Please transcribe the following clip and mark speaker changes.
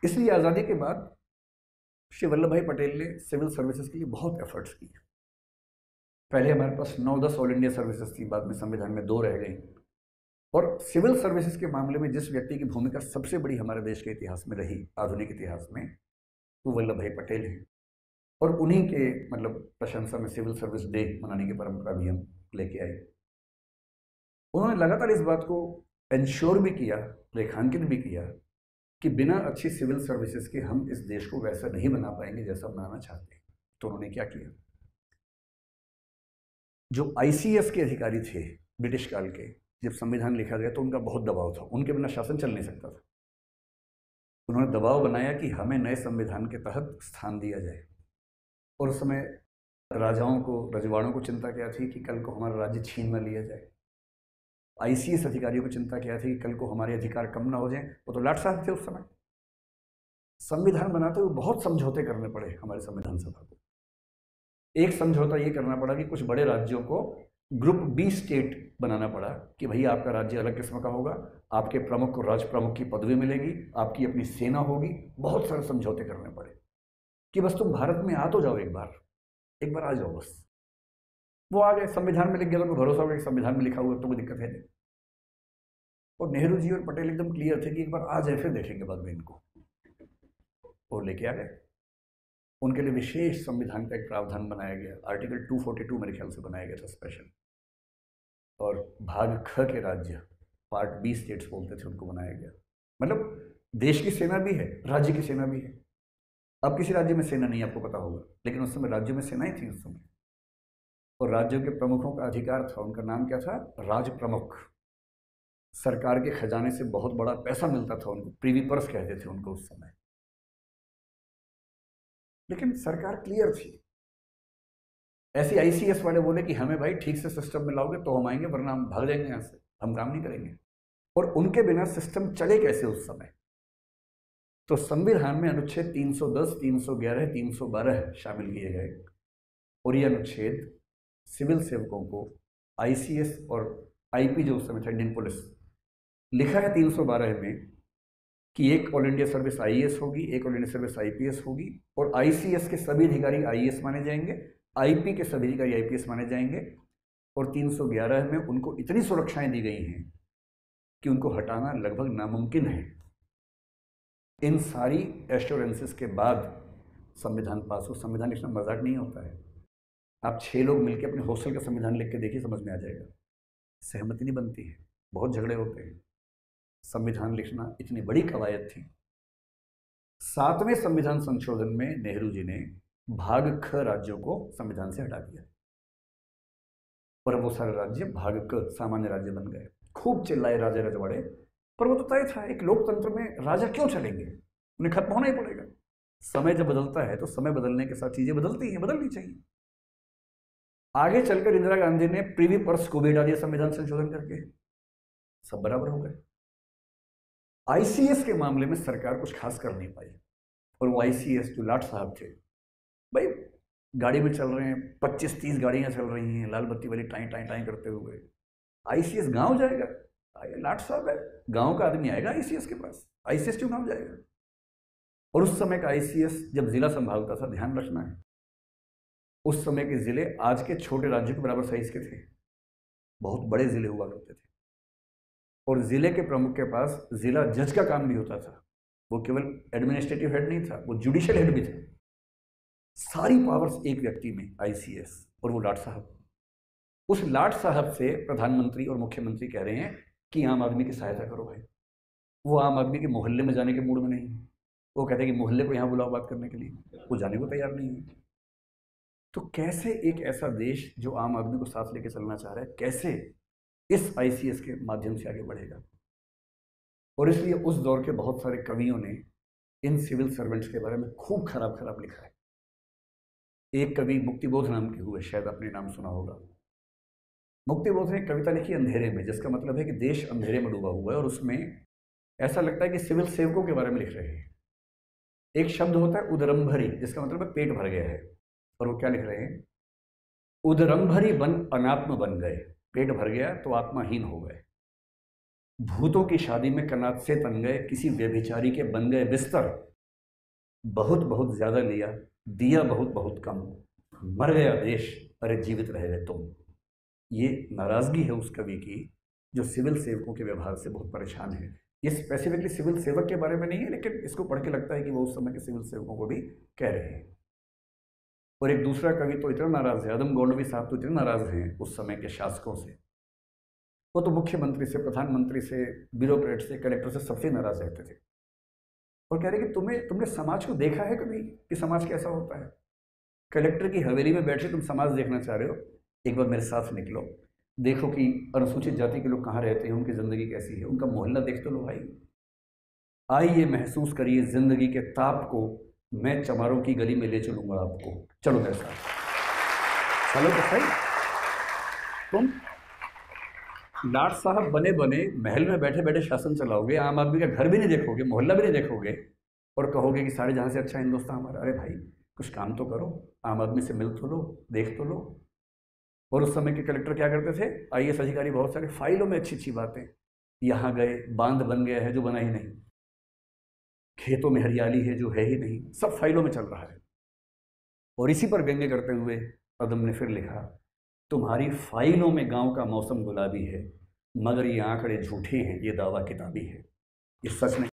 Speaker 1: इसलिए आज़ादी के बाद श्री वल्लभ भाई पटेल ने सिविल सर्विसेज के लिए बहुत एफर्ट्स किए। पहले हमारे पास 9-10 ऑल इंडिया सर्विसेज थी, बाद में संविधान में 2 रह गई। और सिविल सर्विसेज के मामले में जिस व्यक्ति की भूमिका सबसे बड़ी हमारे देश के इतिहास में रही, आधुनिक इतिहास में, वो वल्लभ भाई पटेल हैं। और उन्हीं के मतलब प्रशंसा में सिविल सर्विस डे मनाने की परंपरा भी हम लेके आए। उन्होंने लगातार इस बात को इंश्योर भी किया, रेखांकित भी किया कि बिना अच्छी सिविल सर्विसेज के हम इस देश को वैसा नहीं बना पाएंगे जैसा बनाना चाहते हैं। तो उन्होंने क्या किया, जो आईसीएस के अधिकारी थे ब्रिटिश काल के, जब संविधान लिखा गया तो उनका बहुत दबाव था, उनके बिना शासन चल नहीं सकता था। उन्होंने दबाव बनाया कि हमें नए संविधान के तहत स्थान दिया जाए। और उस समय राजाओं को, रजवाड़ों को चिंता क्या थी कि कल को हमारा राज्य छीन न लिया जाए। आईसीएस अधिकारियों को चिंता क्या थी कि कल को हमारे अधिकार कम ना हो जाएं। वो तो लाट साहब थे उस समय। संविधान बनाते हुए बहुत समझौते करने पड़े हमारे संविधान सभा को। एक समझौता ये करना पड़ा कि कुछ बड़े राज्यों को ग्रुप बी स्टेट बनाना पड़ा कि भई आपका राज्य अलग किस्म का होगा, आपके प्रमुख को राज प्रमुख की पदवी मिलेगी, आपकी अपनी सेना होगी। बहुत सारे समझौते करने पड़े कि बस तुम भारत में आ तो जाओ, एक बार आ जाओ बस। वो आ गए, संविधान में लिख गया, तो भरोसा हो गया कि संविधान में लिखा हुआ तो कोई दिक्कत है नहीं। और नेहरू जी और पटेल एकदम क्लियर थे कि एक बार आ जाए फिर देखेंगे बाद में इनको। और लेके आ गए। उनके लिए विशेष संविधान का एक प्रावधान बनाया गया, आर्टिकल 242 मेरे ख्याल से बनाया गया था स्पेशल। और भाग ख के राज्य, पार्ट बी स्टेट्स बोलते थे, उनको बनाया गया। मतलब देश की सेना भी है, राज्य की सेना भी है। अब किसी राज्य में सेना नहीं, आपको पता होगा, लेकिन उस समय राज्यों में सेनाएं थी उस समय। और राज्यों के प्रमुखों का अधिकार था, उनका नाम क्या था, राज प्रमुख। सरकार के खजाने से बहुत बड़ा पैसा मिलता था उनको, प्रीवी पर्स कहते थे उनको उस समय। लेकिन सरकार क्लियर थी। ऐसे आईसीएस वाले बोले कि हमें भाई ठीक से सिस्टम में लाओगे तो हम आएंगे, वरना हम भाग जाएंगे यहाँ से, हम काम नहीं करेंगे। और उनके बिना सिस्टम चले कैसे उस समय। तो संविधान में अनुच्छेद 310, 311, 312 शामिल किए गए। और ये अनुच्छेद सिविल सेवकों को आईसीएस और आईपी, जो उस समय था इंडियन पुलिस, लिखा है 312 में कि एक ऑल इंडिया सर्विस आईएएस होगी, एक ऑल इंडिया सर्विस आईपीएस होगी, और आईसीएस के सभी अधिकारी आईएएस माने जाएंगे, आईपी के सभी अधिकारी आईपीएस माने जाएंगे। और 311 में उनको इतनी सुरक्षाएं दी गई हैं कि उनको हटाना लगभग नामुमकिन है। इन सारी एश्योरेंसेस के बाद संविधान पास हो। संविधान लिखना मजाक नहीं होता है। आप 6 लोग मिलकर अपने हॉस्टल का संविधान लिख के देखिए, समझ में आ जाएगा। सहमति नहीं बनती है, बहुत झगड़े होते हैं। संविधान लिखना इतनी बड़ी कवायद थी। 7वें संविधान संशोधन में नेहरू जी ने भाग ख राज्यों को संविधान से हटा दिया, और वो सारे राज्य भाग क सामान्य राज्य बन गए। खूब चिल्लाए राजा रजवाड़े, पर वो तो तय था, एक लोकतंत्र में राजा क्यों चलेंगे, उन्हें खत्म होना ही पड़ेगा। समय जब बदलता है तो समय बदलने के साथ चीजें बदलती हैं, बदलनी चाहिए। आगे चलकर इंदिरा गांधी ने प्रीवी पर्स को भी हटा दिया संविधान संशोधन करके, सब बराबर हो गए। आईसीएस के मामले में सरकार कुछ खास कर नहीं पाई। और वो आईसीएस जो लाट साहब थे, भाई गाड़ी में चल रहे हैं, 25-30 गाड़ियां चल रही हैं लाल बत्ती वाली, टाई टाई टाई करते हुए। आईसीएस गांव जाएगा? लाट साहब है, गांव का आदमी आएगा आईसीएस के पास, आईसीएस क्यों गांव जाएगा। और उस समय का आईसीएस जब जिला संभालता था, ध्यान रखना है, उस समय के जिले आज के छोटे राज्यों के बराबर साइज के थे, बहुत बड़े जिले हुआ करते थे। और जिले के प्रमुख के पास जिला जज का काम भी होता था। वो केवल एडमिनिस्ट्रेटिव हेड नहीं था, वो जुडिशियल हेड भी था। सारी पावर्स एक व्यक्ति में, आईसीएस, और वो लाट साहब। उस लाट साहब से प्रधानमंत्री और मुख्यमंत्री कह रहे हैं कि आम आदमी की सहायता करो भाई। वो आम आदमी के मोहल्ले में जाने के मूड में नहीं है। वो कहते हैं कि मोहल्ले को यहाँ बुलाओ बात करने के लिए, वो जाने को तैयार नहीं है। तो कैसे एक ऐसा देश जो आम आदमी को साथ लेके चलना चाह रहा है, कैसे इस आईसीएस के माध्यम से आगे बढ़ेगा। और इसलिए उस दौर के बहुत सारे कवियों ने इन सिविल सर्वेंट्स के बारे में खूब खराब खराब लिखा है। एक कवि मुक्तिबोध नाम के हुए, शायद आपने नाम सुना होगा। मुक्तिबोध ने कविता लिखी अंधेरे में, जिसका मतलब है कि देश अंधेरे में डूबा हुआ है, और उसमें ऐसा लगता है कि सिविल सेवकों के बारे में लिख रहे हैं। एक शब्द होता है उदरंभरी, जिसका मतलब है पेट भर गया है। और वो क्या लिख रहे हैं, उदरंभरी बन अनात्म बन गए, पेट भर गया तो आत्माहीन हो गए। भूतों की शादी में कनात से तन गए, किसी व्यभिचारी के बन गए बिस्तर, बहुत बहुत ज़्यादा लिया, दिया बहुत बहुत कम, मर गया देश, अरे जीवित रह गए तुम। ये नाराज़गी है उस कवि की जो सिविल सेवकों के व्यवहार से बहुत परेशान है। ये स्पेसिफिकली सिविल सेवक के बारे में नहीं है, लेकिन इसको पढ़ के लगता है कि वो उस समय के सिविल सेवकों को भी कह रहे हैं। और एक दूसरा कवि तो इतना नाराज़ है, अदम गोंडवी साहब तो इतने नाराज़ हैं उस समय के शासकों से, वो तो मुख्यमंत्री से, प्रधानमंत्री से, ब्यूरोक्रेट से, कलेक्टर से, सबसे नाराज़ रहते थे। और कह रहे कि तुमने समाज को देखा है कभी कि समाज कैसा होता है? कलेक्टर की हवेली में बैठे तुम समाज देखना चाह रहे हो, एक बार मेरे साथ निकलो, देखो कि अनुसूचित जाति के लोग कहाँ रहते हैं, उनकी ज़िंदगी कैसी है, उनका मोहल्ला देख तो लो भाई। आइए महसूस करिए ज़िंदगी के ताप को, मैं चमारों की गली में ले चलूँगा आपको, चलो मेरे साथ, चलो तो सही। तुम लाट साहब बने बने महल में बैठे बैठे शासन चलाओगे, आम आदमी का घर भी नहीं देखोगे, मोहल्ला भी नहीं देखोगे, और कहोगे कि सारे जहाँ से अच्छा हिंदुस्तान हमारा। अरे भाई कुछ काम तो करो, आम आदमी से मिल तो लो, देख तो लो। और उस समय के कलेक्टर क्या करते थे, आईएएस अधिकारी बहुत सारे, फाइलों में अच्छी अच्छी बातें, यहाँ गए बांध बन गया है जो बना ही नहीं, खेतों में हरियाली है जो है ही नहीं, सब फाइलों में चल रहा है। और इसी पर व्यंग्य करते हुए पदम ने फिर लिखा, तुम्हारी फाइलों में गांव का मौसम गुलाबी है, मगर ये आंकड़े झूठे हैं, ये दावा किताबी है। ये सच नहीं,